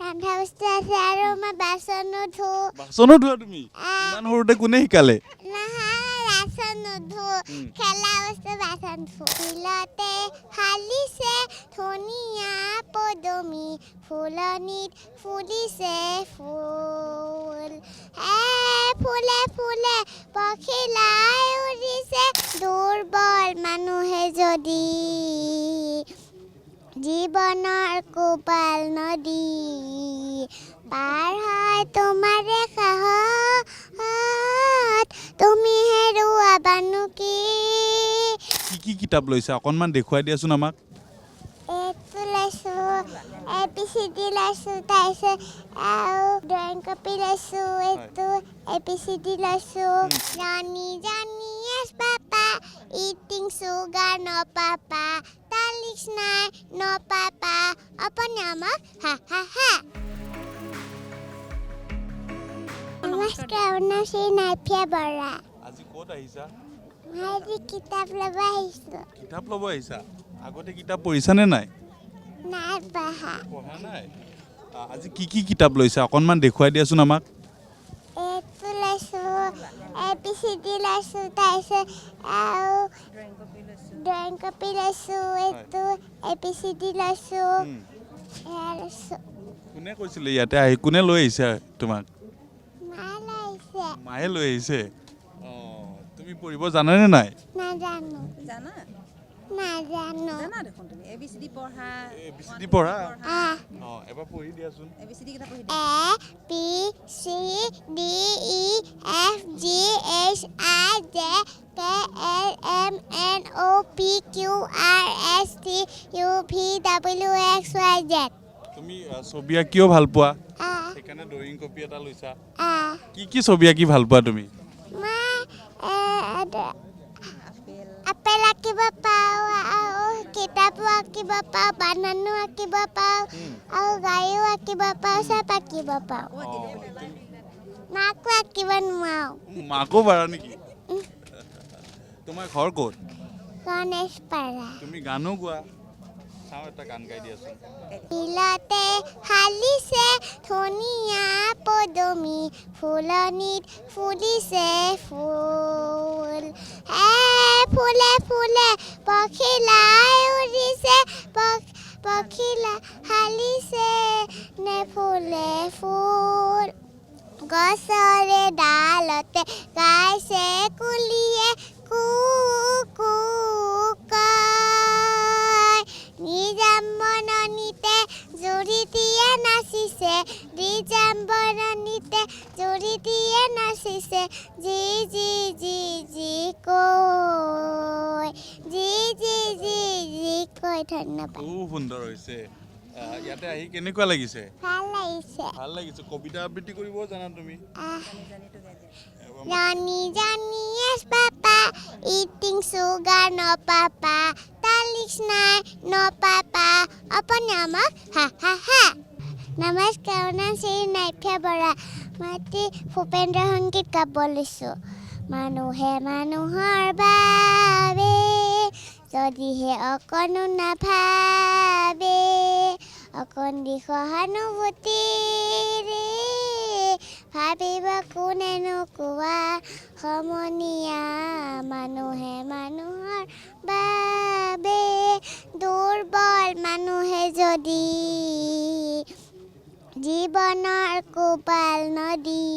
ৰন্ধা বস্তু আছে আৰু মই বাচনো ধুও বাচনো ধোৱা তুমি ইমান সৰুতে কোনে শিকালে নহয় বাচন নুধুও খেলা বস্তু বাচন ধুও শিলতে হালিছে ধুনীয়া পদুমি ফুলনিত ফুলিছে ফুল ফুলে ফুলে পখিলাই উৰিছে দুৰ্বল মানুহে যদি জীৱনৰ কোপাল নদী পাৰ হয় তোমাৰে সাহত তুমি হেৰুৱাবানো কি কি কিতাপ লৈছা অকণমান দেখুৱাই দিয়াচোন আমাক এইটো লৈছোঁ ABCD লৈছোঁ তাৰপিছত আৰু ড্ৰয়িং কপি লৈছোঁ এইটো ABCD লৈছোঁ Johnny Johnny yes papa eating sugar no papa Talix নাই no papa আপুনি আমাক হা হা হা নমস্কাৰ আপোনাৰ শ্ৰী নাইফিয়া বৰা আজি ক'ত আহিছা মই কিতাপ ল'ব আহিছোঁ কিতাপ ল'ব আহিছা আগতে কিতাপ পঢ়িছা নে নাই নাই পঢ়া পঢ়া নাই আজি কি কিতাপ লৈছা অকণমান দেখুৱাই দিয়াচোন আমাক এইটো লৈছোঁ ABCD লৈছোঁ তাৰপিছত আৰু ড্ৰয়িং কপি লৈছোঁ এইটো ABCD লৈছোঁ এয়া লৈছোঁ কোনে কৈছিলে ইয়াতে আহি কোনে লৈ আহিছে তোমাক মায়ে লাগিছে মায়ে লৈ আহিছে তুমি পঢ়িব জানানে নাই নাজানো জানা নাজানো জানা দেখোন তুমি ABCD পঢ়া ABCD পঢ়া আ এবাৰ পঢ়ি দিয়াচোন ABCD কেইটা পঢ়ি A B C D E F G H I J K L M N O P Q R S T U V W X Y Z তুমি ছবি আঁকিও ভাল পোৱা আ সেইকাৰণে ড্ৰয়িং কপি এটা লৈছা আ কি ছবি আঁকি ভাল পোৱা তুমি মই আপেল আপেল আঁকিব পাওঁ আৰু কিতাপো আঁকিব পাওঁ বানানো আঁকিব পাওঁ আৰু গাড়ীও আঁকিব পাওঁ চব আঁকিব পাওঁ মাকো আঁকিব নোৱাৰোঁ মাকো পাৰা নেকি তোমাৰ ঘৰ ক'ত গণেশপাৰা তুমি গানো গোৱা চাওঁ এটা গান গাই দিয়াচোন শিলতে হালিছে ধুনীয়া পদুমি ফুলনিত ফুলিছে ফুল ফুলে ফুলে পখিলাই উৰিছে পখিলা হালিছে নে ফুলে ফুল গছৰে ডালতে গাইছে কুলিয়ে কু কু কয় নিজাম বননিতে জুৰি দিয়ে নাচিছে নিজাম বননিতে জুৰি দিয়ে নাচিছে জি জি জি জি কৈ জি জি জি জি কৈ ধন্যবাদ খুব সুন্দৰ হৈছে ইয়াতে আহি কেনেকুৱা লাগিছে ভাল লাগিছে ভাল লাগিছে কবিতা আবৃত্তি কৰিব জানা তুমি Johnny Johnny yes papa eating sugar no papa Talix নাই no papa আপুনি আমাক হা হা হা নমস্কাৰ আপোনাৰ শ্ৰী নাইফিয়া বৰা মই ভূপেন্দ্ৰ সংগীত গাব লৈছোঁ মানুহে মানুহৰ বাবে যদিহে অকণো নাভাবে অকণ দি সহানুভূতিৰে ভাবিব কোনেনো কোৱা সমনীয়া মানুহে মানুহৰ বাবে দুৰ্বল মানুহে যদি জীৱনৰ কোপাল নদী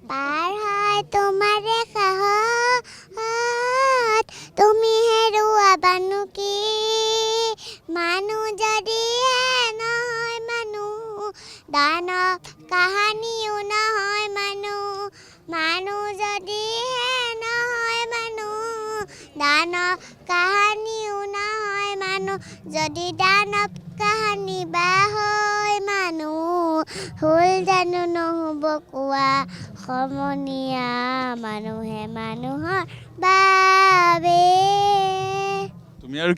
পাৰ হয় তোমাৰে সাহত তুমি হেৰুৱাবানো কি মানুহ যদিহে নহয় মানুহ দানৱ কাহানিও নহয় মানুহ যদিহে নহয় মানুহ দানৱ কাহানিও নহয় মানুহ যদি দানৱ কাহানি বা হয় মানুহ হ'ল জানো নহ'ব কোৱা সমনীয়া মানুহে মানুহৰ বাবে তুমি আৰু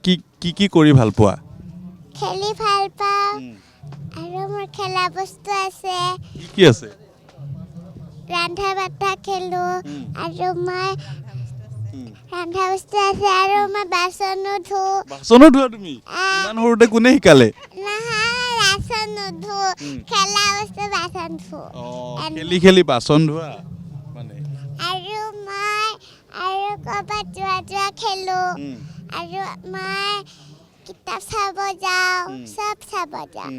কি কৰি ভাল পোৱা খেলি ভাল পাওঁ আৰু মোৰ খেলা বস্তু আছে কি আছে ৰন্ধা বাঢ়া খেলোঁ আৰু মই ৰন্ধা বস্তু আছে আৰু মই বাচনো ধুও বাচনো ধোৱা তুমি ইমান সৰুতে কোনে শিকালে নহয় বাচন নুধো খেলা বস্তু বাচন ধো খেলি খেলি বাচন ধোৱা মানে আৰু ক'ৰবাত যোৱা খেলো আৰু মই কিতাপ চাব যাওঁ চব চাব যাওঁ